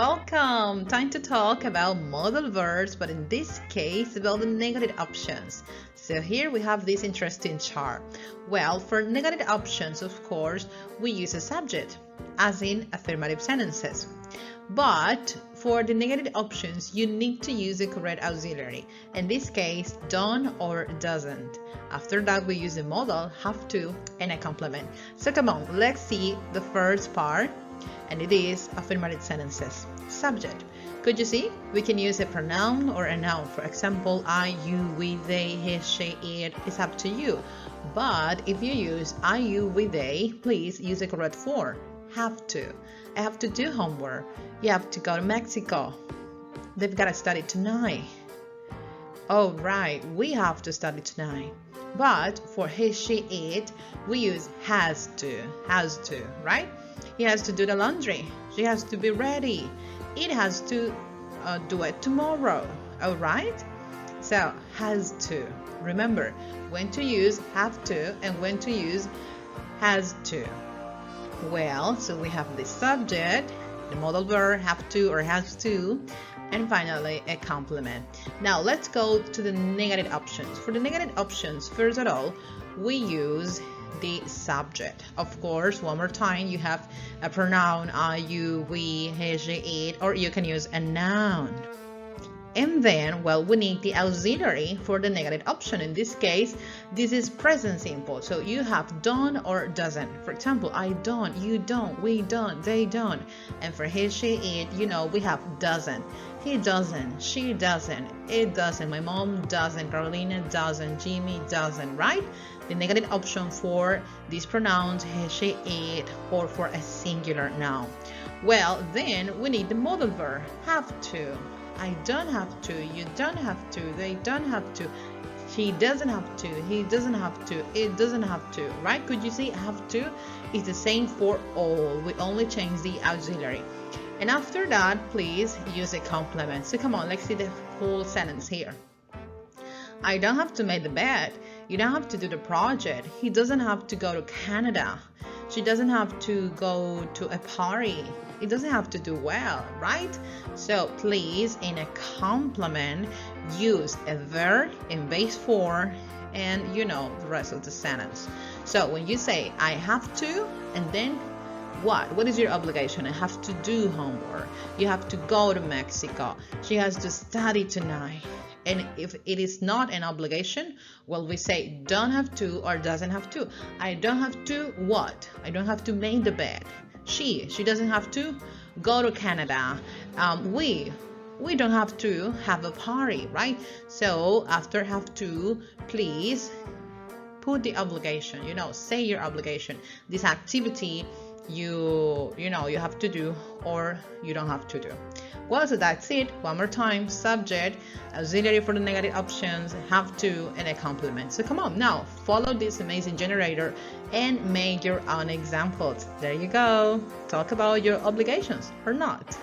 welcome! Time to talk about modal verbs, but in this case about the negative options. So here we have this interesting chart. Well, for negative options, of course, we use a subject, as in affirmative sentences. But for the negative options, you need to use the correct auxiliary. In this case, done or doesn't. After that, we use the modal, have to, and a complement. So come on, let's see the first part. And it is affirmative sentences. Subject. Could you see? We can use a pronoun or a noun. For example, I, you, we, they, he, she, it. It's up to you. But if you use I, you, we, they, please use the correct form. Have to. I have to do homework. You have to go to Mexico. They've got to study tonight. Oh, right. We have to study tonight. But for he, she, it, we use has to, right? He has to do the laundry. She has to be ready. It has to do it tomorrow. All right? So, has to. Remember when to use have to and when to use has to. Well, so we have the subject, the modal verb have to or has to, and finally a complement. Now let's go to the negative options. For the negative options, first of all, we use the subject. Of course, one more time, you have a pronoun, I, you, we, he, she, it, or you can use a noun. And then, well, we need the auxiliary for the negative option. In this case, this is present simple. So you have done or doesn't. For example, I don't, you don't, we don't, they don't. And for he, she, it, we have doesn't. He doesn't, she doesn't, it doesn't, my mom doesn't, Carolina doesn't, Jimmy doesn't, right? The negative option for these pronouns, he, she, it, or for a singular noun. Well, then we need the modal verb, have to. I don't have to, you don't have to, they don't have to, she doesn't have to, he doesn't have to, it doesn't have to, right? Could you see have to is the same for all. We only change the auxiliary. And after that, please use a complement. So come on, let's see the whole sentence here. I don't have to make the bed. You don't have to do the project. He doesn't have to go to Canada. She doesn't have to go to a party. It doesn't have to do well, right? So please, in a complement, use a verb in base form and the rest of the sentence. So when you say I have to, and then what is your obligation? I have to do homework. You have to go to Mexico. She has to study tonight. And if it is not an obligation, well, we say don't have to or doesn't have to. I don't have to what? I don't have to make the bed. She doesn't have to go to Canada. We don't have to have a party, right? So after have to, please put the obligation, say your obligation. This activity you have to do or you don't have to do. Well, so that's it. One more time, subject, auxiliary for the negative options, have to, and a complement. So come on, now follow this amazing generator and make your own examples. There you go. Talk about your obligations or not.